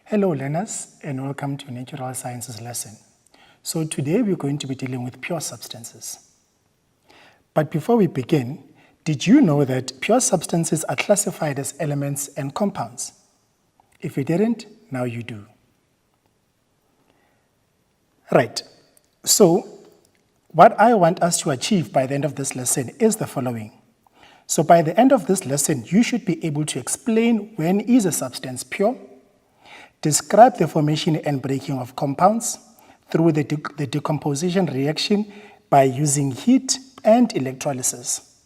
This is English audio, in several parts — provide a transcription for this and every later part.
Hello learners and welcome to Natural Sciences lesson. So today we're going to be dealing with pure substances. But before we begin, did you know that pure substances are classified as elements and compounds? If you didn't, now you do. Right, so what I want us to achieve by the end of this lesson is the following. So by the end of this lesson, you should be able to explain when is a substance pure, describe the formation and breaking of compounds through the decomposition reaction by using heat and electrolysis.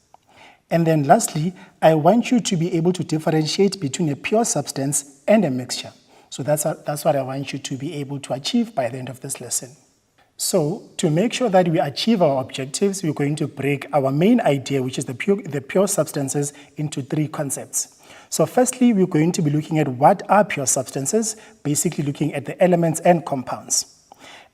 And then lastly, I want you to be able to differentiate between a pure substance and a mixture. So that's what I want you to be able to achieve by the end of this lesson. So to make sure that we achieve our objectives, we're going to break our main idea, which is the pure substances, into three concepts. So firstly, we're going to be looking at what are pure substances, basically looking at the elements and compounds.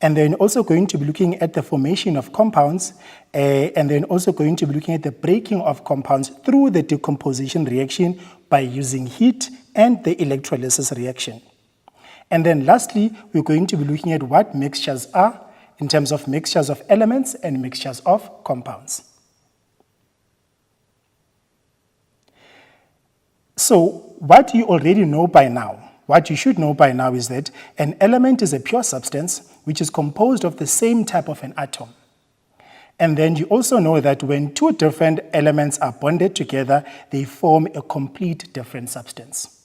And then also going to be looking at the formation of compounds, and then also going to be looking at the breaking of compounds through the decomposition reaction by using heat and the electrolysis reaction. And then lastly, we're going to be looking at what mixtures are in terms of mixtures of elements and mixtures of compounds. So what you already know by now, what you should know by now is that an element is a pure substance which is composed of the same type of an atom. And then you also know that when two different elements are bonded together, they form a complete different substance.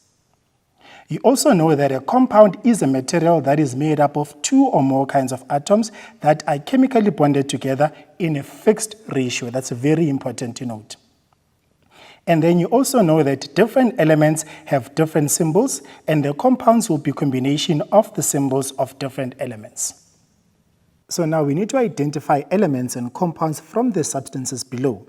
You also know that a compound is a material that is made up of two or more kinds of atoms that are chemically bonded together in a fixed ratio. That's very important to note. And then you also know that different elements have different symbols, and the compounds will be a combination of the symbols of different elements. So now we need to identify elements and compounds from the substances below.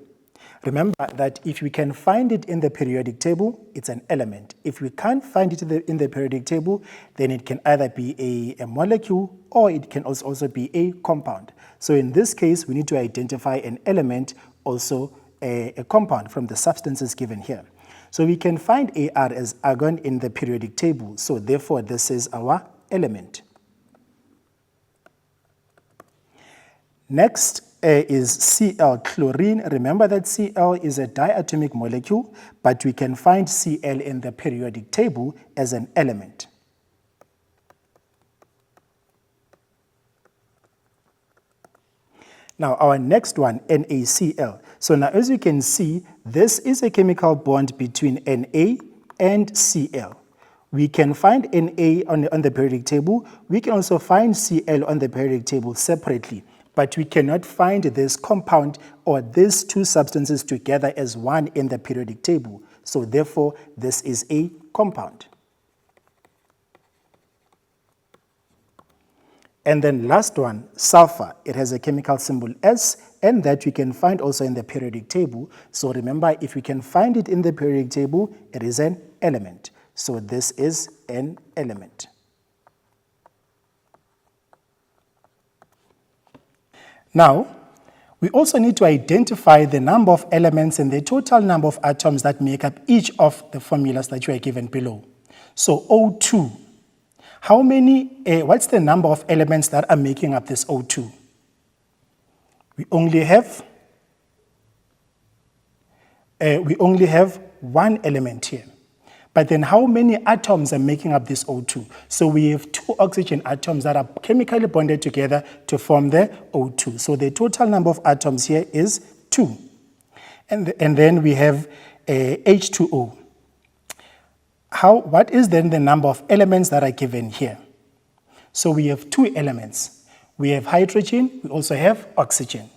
Remember that if we can find it in the periodic table, it's an element. If we can't find it in the periodic table, then it can either be a molecule or it can also be a compound. So in this case, we need to identify an element, also a compound from the substances given here. So we can find Ar as argon in the periodic table. So therefore, this is our element. Next is Cl, chlorine. Remember that Cl is a diatomic molecule, but we can find Cl in the periodic table as an element. Now our next one, NaCl. So now as you can see, this is a chemical bond between Na and Cl. We can find Na on the periodic table. We can also find Cl on the periodic table separately, but we cannot find this compound or these two substances together as one in the periodic table. So therefore, this is a compound. And then last one, sulfur. It has a chemical symbol S, and that we can find also in the periodic table. So remember, if we can find it in the periodic table, it is an element. So this is an element. Now, we also need to identify the number of elements and the total number of atoms that make up each of the formulas that you are given below. So O2. What's the number of elements that are making up this O2? We only have one element here. But then how many atoms are making up this O2? So we have two oxygen atoms that are chemically bonded together to form the O2. So the total number of atoms here is 2. And then we have H2O. What is then the number of elements that are given here? So we have two elements. We have hydrogen, we also have oxygen.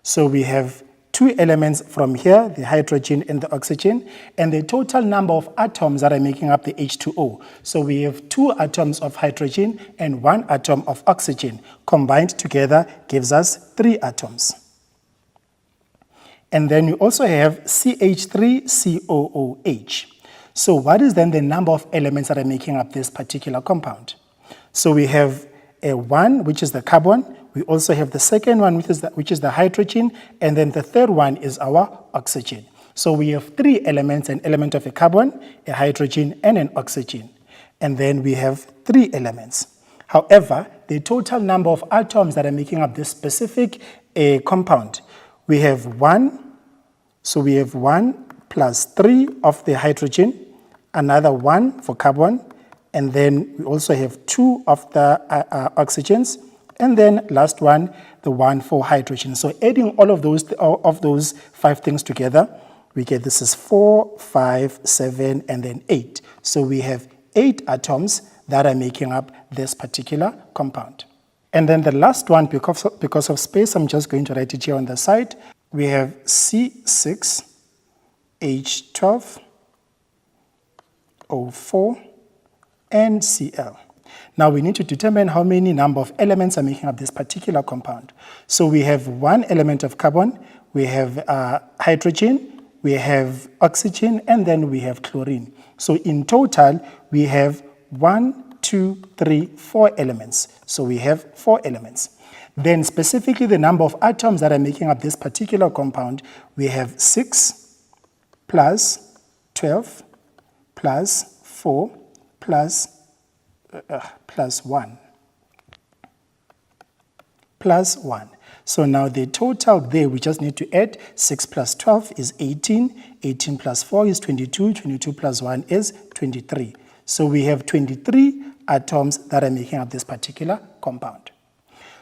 So we have two elements from here, the hydrogen and the oxygen, and the total number of atoms that are making up the H2O. So we have two atoms of hydrogen and one atom of oxygen. Combined together gives us 3 atoms. And then we also have CH3COOH. So what is then the number of elements that are making up this particular compound? So we have a 1, which is the carbon. We also have the second one, which is the hydrogen, and then the third one is our oxygen. So we have 3 elements, an element of a carbon, a hydrogen, and an oxygen. and then we have 3 elements. However, the total number of atoms that are making up this specific compound, we have 1, so we have 1 plus 3 of the hydrogen, another 1 for carbon, and then we also have 2 of the oxygens, and then last one, the 1 for hydrogen. So adding all of those 5 things together, we get this is 4, 5, 7, and then 8. So we have 8 atoms that are making up this particular compound. And then the last one, because of space, I'm just going to write it here on the side. We have C6H12, O4, and Cl. Now we need to determine how many number of elements are making up this particular compound. So we have 1 element of carbon, we have hydrogen, we have oxygen, and then we have chlorine. So in total, we have 1, 2, 3, 4 elements. So we have 4 elements. Then specifically the number of atoms that are making up this particular compound, we have 6 plus 12 plus 4 plus 1. Plus 1. So now the total there, we just need to add 6 plus 12 is 18, 18 plus 4 is 22, 22 plus 1 is 23. So we have 23 atoms that are making up this particular compound.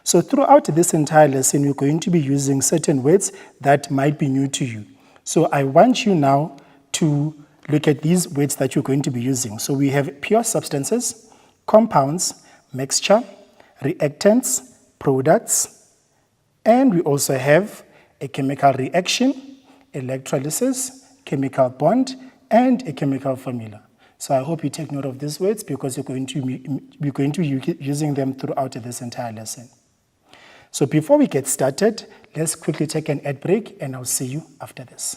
So throughout this entire lesson, we're going to be using certain words that might be new to you. So I want you now to look at these words that you're going to be using. So we have pure substances, compounds, mixture, reactants, products, and we also have a chemical reaction, electrolysis, chemical bond, and a chemical formula. So I hope you take note of these words because we're going to be using them throughout this entire lesson. So before we get started, let's quickly take an ad break and I'll see you after this.